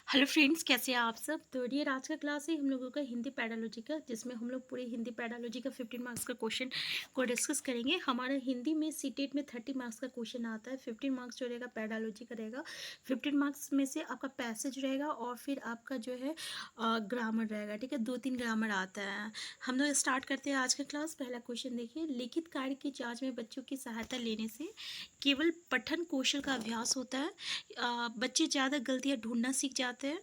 Hello friends, कैसे हैं आप सब। तो डियर, आज का क्लास है हम लोगों का हिंदी पैडालॉजी का, जिसमें हम लोग पूरे हिंदी पैडालॉजी का 15 मार्क्स का क्वेश्चन को डिस्कस करेंगे। हमारा हिंदी में सीटेट में 30 मार्क्स का क्वेश्चन आता है। 15 मार्क्स जो रहेगा पैडालॉजी का रहेगा। 15 मार्क्स में से आपका पैसेज रहेगा और फिर आपका जो है ग्रामर रहेगा। ठीक है, 2-3 ग्रामर आता है। हम लोग स्टार्ट करते हैं आज का क्लास। पहला क्वेश्चन देखिए, लिखित कार्य की जाँच में बच्चों की सहायता लेने से केवल पठन कौशल का अभ्यास होता है। बच्चे ज़्यादा गलतियाँ ढूंढना सीख जाते हैं।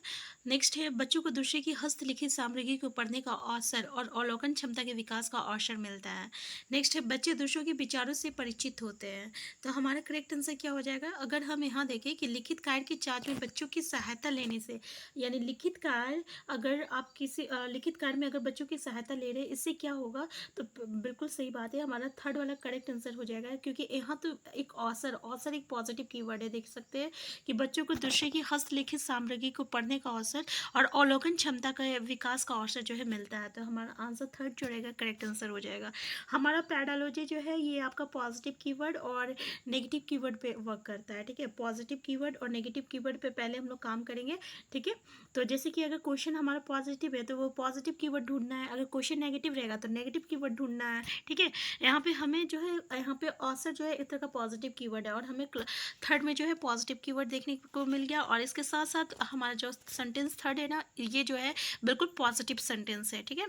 नेक्स्ट है, बच्चों को दूसरे की हस्तलिखित सामग्री को पढ़ने का अवसर और अवलोकन क्षमता के विकास का अवसर मिलता है। नेक्स्ट है, बच्चे दूसरों के विचारों से परिचित होते हैं। तो हमारा करेक्ट आंसर क्या हो जाएगा। अगर हम यहाँ देखें कि लिखित कार्य की जांच में बच्चों की सहायता लेने से, यानी लिखित कार्य, अगर आप किसी लिखित कार्य में अगर बच्चों की सहायता ले रहे हैं, इससे क्या होगा। तो बिल्कुल सही बात है, हमारा थर्ड वाला करेक्ट आंसर हो जाएगा। क्योंकि यहाँ तो एक अवसर अवसर एक पॉजिटिव कीवर्ड है, देख सकते हैं कि बच्चों को दूसरे की हस्तलिखित सामग्री को पढ़ने का अवसर और अवलोकन क्षमता का विकास का अवसर जो है मिलता है। तो हमारा आंसर थर्ड जो रहेगा करेक्ट आंसर हो जाएगा। हमारा पैडालॉजी जो है ये आपका पॉजिटिव कीवर्ड और नेगेटिव कीवर्ड पे वर्क करता है। ठीक है, पॉजिटिव कीवर्ड और नेगेटिव कीवर्ड पे पहले हम लोग काम करेंगे। ठीक है, तो जैसे कि अगर क्वेश्चन हमारा पॉजिटिव है तो वो पॉजिटिव कीवर्ड ढूंढना है, अगर क्वेश्चन नेगेटिव रहेगा तो नेगेटिव कीवर्ड ढूंढना है। ठीक है, यहाँ पे हमें जो है, यहाँ पे अवसर जो है इस तरह का पॉजिटिव कीवर्ड है और हमें थर्ड में जो है पॉजिटिव कीवर्ड देखने को मिल गया। और इसके साथ साथ हमारा जो सेंटेंस थर्ड है ना, ये जो है बिल्कुल पॉजिटिव सेंटेंस है। ठीक है,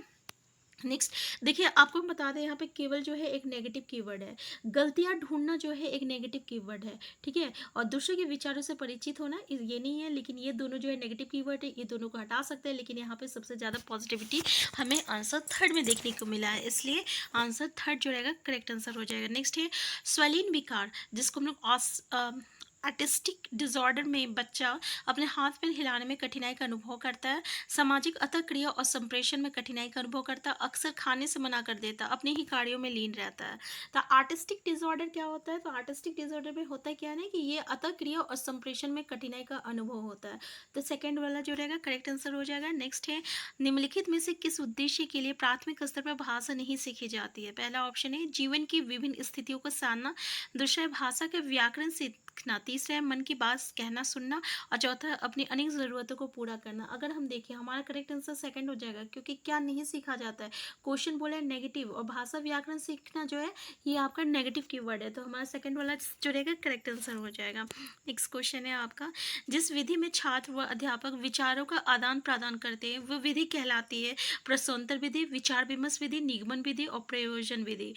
नेक्स्ट देखिए, आपको हम बता दें यहाँ पे केवल जो है एक नेगेटिव कीवर्ड है। गलतियाँ ढूंढना जो है एक नेगेटिव कीवर्ड है। ठीक है, और दूसरे के विचारों से परिचित होना ये नहीं है, लेकिन ये दोनों जो है नेगेटिव कीवर्ड है, ये दोनों को हटा सकते हैं। लेकिन यहाँ पे सबसे ज़्यादा पॉजिटिविटी हमें आंसर थर्ड में देखने को मिला है, इसलिए आंसर थर्ड जो रहेगा करेक्ट आंसर हो जाएगा। नेक्स्ट है स्वलीन विकार, जिसको हम लोग आर्टिस्टिक डिसऑर्डर में बच्चा अपने हाथ पैर हिलाने में कठिनाई का अनुभव करता है, सामाजिक अतःक्रिया और संप्रेषण में कठिनाई का अनुभव करता है, अक्सर खाने से मना कर देता है, अपने ही कार्यों में लीन रहता है। तो आर्टिस्टिक डिसऑर्डर क्या होता है। तो आर्टिस्टिक डिसऑर्डर में होता है क्या है ना, कि ये अतःक्रिया और संप्रेषण में कठिनाई का अनुभव होता है। तो सेकेंड वाला जो रहेगा करेक्ट आंसर हो जाएगा। नेक्स्ट है, निम्नलिखित में से किस उद्देश्य के लिए प्राथमिक स्तर पर भाषा नहीं सीखी जाती है। पहला ऑप्शन है जीवन की विभिन्न स्थितियों को साधना, दूसरा है भाषा के व्याकरण सीखना, तीसरा है मन की बात कहना सुनना, और चौथा है अपनी अनेक ज़रूरतों को पूरा करना। अगर हम देखें, हमारा करेक्ट आंसर सेकंड हो जाएगा, क्योंकि क्या नहीं सीखा जाता है। क्वेश्चन बोला है नेगेटिव, और भाषा व्याकरण सीखना जो है ये आपका नेगेटिव कीवर्ड है। तो हमारा सेकंड वाला जो रहेगा करेक्ट आंसर हो जाएगा। नेक्स्ट क्वेश्चन है आपका, जिस विधि में छात्र व अध्यापक विचारों का आदान प्रदान करते हैं वह विधि कहलाती है प्रश्नोत्तर विधि, विचार विमर्श विधि, निगमन विधि और प्रयोजन विधि,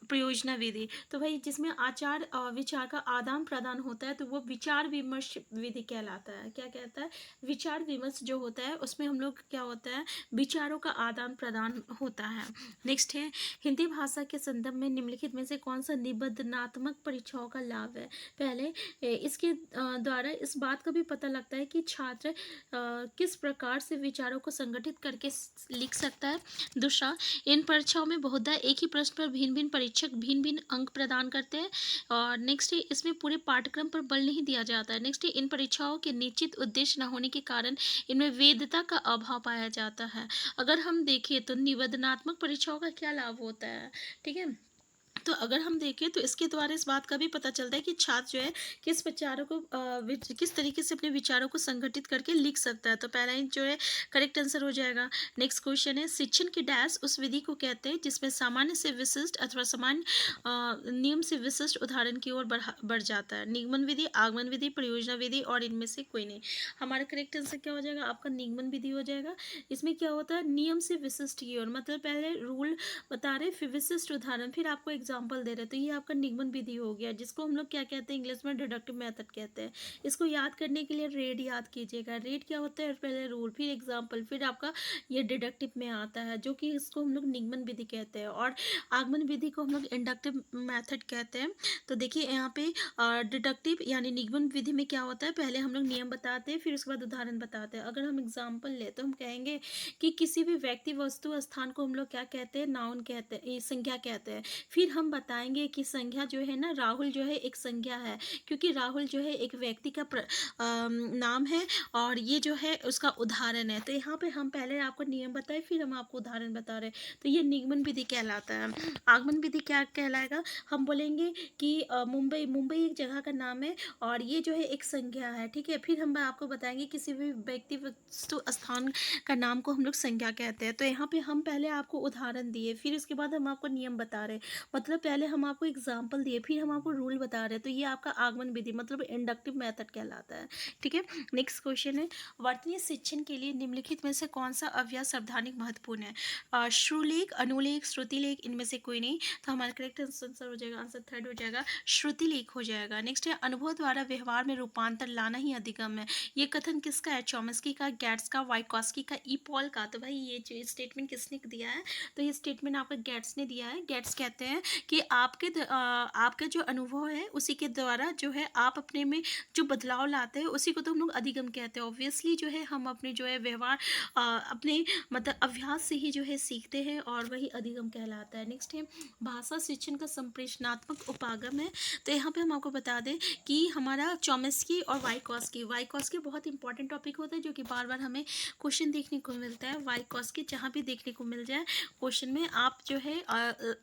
प्रयोजना विधि। तो भाई जिसमें आचार विचार का आदान प्रदान होता है तो वो विचार विमर्श विधि कहलाता है। क्या कहता है, विचार विमर्श जो होता है उसमें हम लोग क्या होता है, विचारों का आदान प्रदान होता है। नेक्स्ट है, हिंदी भाषा के संदर्भ में निम्नलिखित में से कौन सा निबंधनात्मक परीक्षाओं का लाभ है। पहले इसके द्वारा इस बात का भी पता लगता है कि छात्र किस प्रकार से विचारों को संगठित करके लिख सकता है। दूसरा, इन परीक्षाओं में बहुधा एक ही प्रश्न पर भिन्न भिन्न परीक्षक भिन्न भिन्न अंक प्रदान करते हैं। और नेक्स्ट है, इसमें पूरे पाठ्यक्रम पर बल नहीं दिया जाता है। नेक्स्ट है, इन परीक्षाओं के निश्चित उद्देश्य न होने के कारण इनमें वेधता का अभाव पाया जाता है। अगर हम देखें तो निबंधनात्मक परीक्षाओं का क्या लाभ होता है। ठीक है, तो अगर हम देखें तो इसके द्वारा इस बात का भी पता चलता है कि छात्र जो है किस विचारों को किस तरीके से अपने विचारों को संगठित करके लिख सकता है। तो पहला ही जो है करेक्ट आंसर हो जाएगा। नेक्स्ट क्वेश्चन है, शिक्षण की डैश उस विधि को कहते हैं जिसमें सामान्य से विशिष्ट अथवा सामान्य नियम से विशिष्ट उदाहरण की ओर बढ़ जाता है। निगमन विधि, आगमन विधि, प्रयोजना विधि और इनमें से कोई नहीं। हमारा करेक्ट आंसर क्या हो जाएगा, आपका निगमन विधि हो जाएगा। इसमें क्या होता है, नियम से विशिष्ट की ओर, मतलब पहले रूल बता रहे फिर विशिष्ट उदाहरण फिर आपको एग्जाम्पल दे रहे। तो ये आपका निगमन विधि हो गया, जिसको हम लोग क्या कहते हैं, इंग्लिश में डिडक्टिव मेथड कहते हैं। इसको याद करने के लिए रेड याद कीजिएगा। रेड क्या होता है, पहले रूल फिर एग्जाम्पल फिर आपका ये डिडक्टिव में आता है, जो कि इसको हम लोग निगमन विधि कहते हैं। और आगमन विधि को हम लोग इंडक्टिव मेथड कहते हैं। तो देखिए यहाँ पे डिडक्टिव यानी निगमन विधि में क्या होता है, पहले हम लोग नियम बताते हैं फिर उसके बाद उदाहरण बताते हैं। अगर हम एग्जाम्पल ले तो हम कहेंगे कि किसी भी व्यक्ति वस्तु स्थान को हम लोग क्या कहते हैं, नाउन कहते हैं, संज्ञा कहते हैं। फिर हम बताएँगे कि संज्ञा जो है ना, राहुल जो है एक संज्ञा है, क्योंकि राहुल जो है एक व्यक्ति का नाम है और ये जो है उसका उदाहरण है। तो यहाँ पे हम पहले आपको नियम बताए, फिर हम आपको उदाहरण बता रहे हैं। तो ये निगमन विधि कहलाता है। आगमन विधि क्या कहलाएगा? हम बोलेंगे कि मुंबई, मुंबई एक जगह का नाम है और ये जो है एक संज्ञा है, ठीक है? फिर हम आपको बताएँगे किसी भी व्यक्ति, वस्तु, स्थान का नाम को हम लोग संज्ञा कहते हैं। तो यहाँ पे हम पहले आपको उदाहरण दिए, फिर उसके बाद हम आपको नियम बता रहे हैं। मतलब पहले हम आपको एग्जाम्पल दिए, फिर हम आपको रूल बता रहे हैं। तो ये आपका आगमन विधि मतलब इंडक्टिव मेथड कहलाता है, ठीक है? नेक्स्ट क्वेश्चन है, वर्तनी शिक्षण के लिए निम्नलिखित में से कौन सा अभ्यास सावधानी महत्वपूर्ण है? श्रुलेख, अनुलेख, श्रुतिलेख, इनमें से कोई नहीं। तो हमारा करेक्ट आंसर हो जाएगा, आंसर थर्ड हो जाएगा, श्रुतिलेख हो जाएगा। नेक्स्ट है, अनुभव द्वारा व्यवहार में रूपांतर लाना ही अधिगम है। ये कथन किसका है? चॉम्स्की का, गेट्स का, वाइकोस्की का, ई पॉल का। तो भाई ये जो स्टेटमेंट किसने दिया है? तो ये स्टेटमेंट आपका गेट्स ने दिया है। गेट्स कहते हैं कि आपका जो अनुभव है उसी के द्वारा जो है आप अपने में जो बदलाव लाते हैं उसी को तो हम लोग अधिगम कहते हैं। ऑब्वियसली जो है हम अपने जो है व्यवहार अपने मतलब अभ्यास से ही जो है सीखते हैं और वही अधिगम कहलाता है। नेक्स्ट है, भाषा शिक्षण का संप्रेषणात्मक उपागम है। तो यहाँ पे हम आपको बता दें कि हमारा चॉम्स्की और वाइकोस्की बहुत इंपॉर्टेंट टॉपिक होता है जो कि बार बार हमें क्वेश्चन देखने को मिलता है। वाइकोस्की जहाँ भी देखने को मिल जाए क्वेश्चन में, आप जो है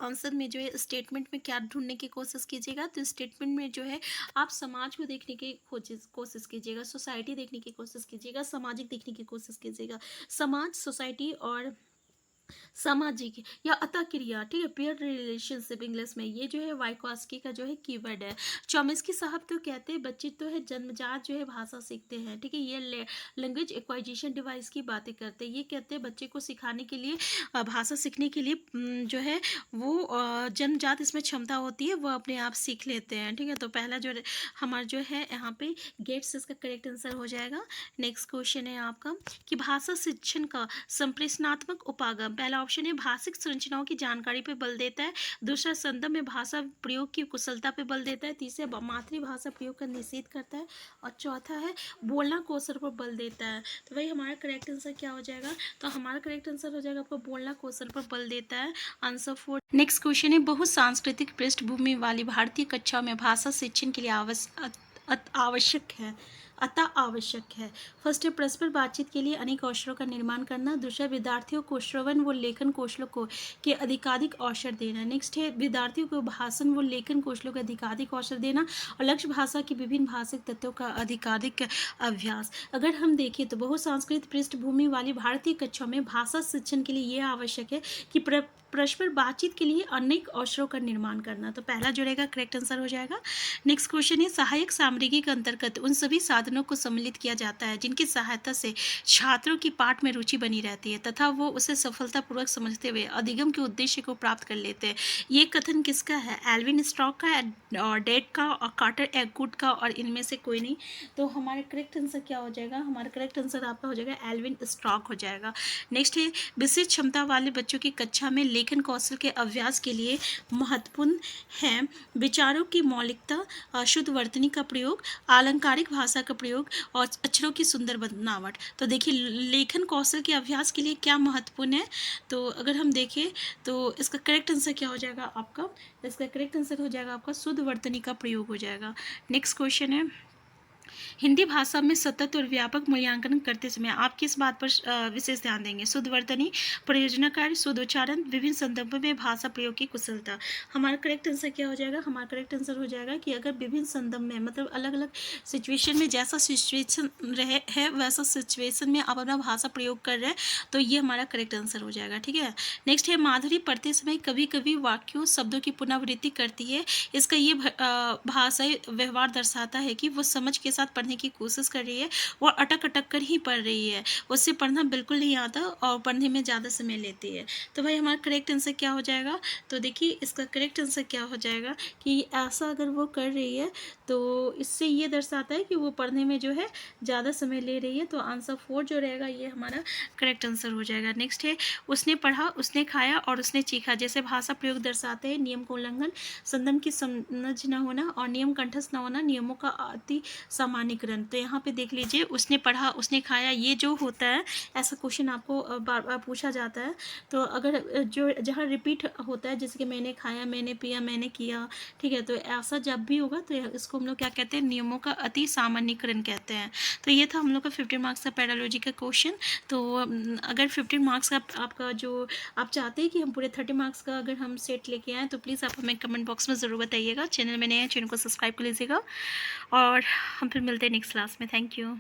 आंसर में जो है स्टेटमेंट में क्या ढूंढने की कोशिश कीजिएगा? तो स्टेटमेंट में जो है आप समाज को देखने की कोशिश कीजिएगा, सोसाइटी देखने की कोशिश कीजिएगा, सामाजिक देखने की कोशिश कीजिएगा। समाज, सोसाइटी और सामाजिक या अतः क्रिया, ठीक है, पेयर रिलेशनशिप इंग्लिश में, ये जो है वाइकोस्की का जो है कीवर्ड है। चॉम्स्की साहब तो कहते हैं बच्चे तो है जन्मजात जो है भाषा सीखते हैं, ठीक है, ये लैंग्वेज एक्वाइजिशन डिवाइस की बातें करते हैं। ये कहते हैं बच्चे को सिखाने के लिए, भाषा सीखने के लिए जो है वो जन्मजात इसमें क्षमता होती है, वो अपने आप सीख लेते हैं, ठीक है। तो पहला जो हमारा जो है यहाँ पे गेट्स इसका करेक्ट आंसर हो जाएगा। नेक्स्ट क्वेश्चन है आपका कि भाषा शिक्षण का संप्रेषणात्मक उपागम, पहला ऑप्शन है भाषिक संरचनाओं की जानकारी पे बल देता है, दूसरा संदर्भ में भाषा प्रयोग की कुशलता पे बल देता है, तीसरा मातृभाषा प्रयोग का निषेध करता है और चौथा है बोलना कौशल पर बल देता है। तो भाई हमारा करेक्ट आंसर क्या हो जाएगा? तो हमारा करेक्ट आंसर हो जाएगा आपको बोलना कौशल पर बल देता है, आंसर 4। नेक्स्ट क्वेश्चन है, बहु सांस्कृतिक पृष्ठभूमि वाली भारतीय कक्षा में भाषा शिक्षण के लिए आवश्यक है, अतः आवश्यक है। फर्स्ट है परस्पर बातचीत के लिए अनेक अवसरों का निर्माण करना, दूसरा विद्यार्थियों को श्रवण व लेखन कौशलों को के अधिकाधिक अवसर देना, नेक्स्ट है विद्यार्थियों को भाषण व लेखन कौशलों का अधिकाधिक अवसर देना और लक्ष्य भाषा की विभिन्न भाषिक तत्वों का अधिकाधिक अभ्यास। अगर हम देखें तो बहुसांस्कृतिक पृष्ठभूमि वाली भारतीय कक्षाओं में भाषा शिक्षण के लिए यह आवश्यक है कि परस्पर बातचीत के लिए अनेक अवसरों का निर्माण करना। तो पहला जो रहेगा करेक्ट आंसर हो जाएगा। नेक्स्ट क्वेश्चन है, सहायक सामग्री के अंतर्गत उन सभी साधनों को सम्मिलित किया जाता है जिनकी सहायता से छात्रों की पाठ में रुचि बनी रहती है तथा वो उसे सफलतापूर्वक समझते हुए अधिगम के उद्देश्य को प्राप्त कर लेते हैं। ये कथन किसका है? एल्विन स्टॉक का और डेट का और कार्टर एगुड का और इनमें से कोई नहीं। तो हमारा करेक्ट आंसर क्या हो जाएगा? हमारा करेक्ट आंसर आपका हो जाएगा एल्विन स्टॉक हो जाएगा। नेक्स्ट है, विशेष क्षमता वाले बच्चों की कक्षा में लेखन कौशल के अभ्यास के लिए महत्वपूर्ण है विचारों की मौलिकता, शुद्ध वर्तनी का प्रयोग, अलंकारिक भाषा का प्रयोग और अक्षरों की सुंदर बनावट। तो देखिए लेखन कौशल के अभ्यास के लिए क्या महत्वपूर्ण है, तो अगर हम देखें तो इसका करेक्ट आंसर क्या हो जाएगा आपका? इसका करेक्ट आंसर हो जाएगा आपका शुद्ध वर्तनी का प्रयोग हो जाएगा। नेक्स्ट क्वेश्चन है, हिंदी भाषा में सतत और व्यापक मूल्यांकन करते समय आप किस बात पर विशेष ध्यान देंगे? शुद्ध वर्तनी, प्रयोजन कार्य, शुद्ध उच्चारण, विभिन्न संदर्भों में भाषा प्रयोग की कुशलता। हमारा करेक्ट आंसर क्या हो जाएगा? हमारा करेक्ट आंसर हो जाएगा कि अगर विभिन्न संदर्भ में मतलब अलग अलग सिचुएशन में जैसा सिचुएशन रहे है वैसा सिचुएशन में आप अपना भाषा प्रयोग कर रहे हैं तो ये हमारा करेक्ट आंसर हो जाएगा, ठीक है। नेक्स्ट है, माधुरी पढ़ते समय कभी कभी वाक्यों शब्दों की पुनरावृत्ति करती है, इसका ये भाषाई व्यवहार दर्शाता है कि वो समझ के साथ पढ़ने की कोशिश कर रही है, वो अटक अटक कर ही पढ़ रही है, उससे पढ़ना बिल्कुल नहीं आता और पढ़ने में ज़्यादा समय लेती है। तो भाई हमारा करेक्ट आंसर क्या हो जाएगा? तो देखिए इसका करेक्ट आंसर क्या हो जाएगा कि ऐसा अगर वो कर रही है तो इससे ये दर्शाता है कि वो पढ़ने में जो है ज़्यादा समय ले रही है। तो आंसर 4 जो रहेगा ये हमारा करेक्ट आंसर हो जाएगा। नेक्स्ट है, उसने पढ़ा, उसने खाया और उसने चीखा जैसे भाषा प्रयोग दर्शाते हैं नियम का उल्लंघन, संदर्भ की समझ न होना और नियम कंठस्थ न होना, नियमों का अति सामान्यीकरण। तो यहाँ पे देख लीजिए, उसने पढ़ा, उसने खाया, ये जो होता है ऐसा क्वेश्चन आपको बार बार पूछा जाता है। तो अगर जो जहाँ रिपीट होता है, जैसे कि मैंने खाया, मैंने पिया, मैंने किया, ठीक है, तो ऐसा जब भी होगा तो इसको हम लोग क्या कहते हैं, नियमों का अति सामान्यीकरण कहते हैं। तो ये था हम लोग का 15 मार्क्स का पैडालॉजी का क्वेश्चन। तो अगर 15 मार्क्स का आपका जो आप चाहते हैं कि हम पूरे 30 मार्क्स का अगर हम सेट लेके आएँ, तो प्लीज़ आप हमें कमेंट बॉक्स में ज़रूर बताइएगा। चैनल में नए हैं, चैनल को सब्सक्राइब कर लीजिएगा, और हम फिर मिलते हैं नेक्स्ट क्लास में। Thank you.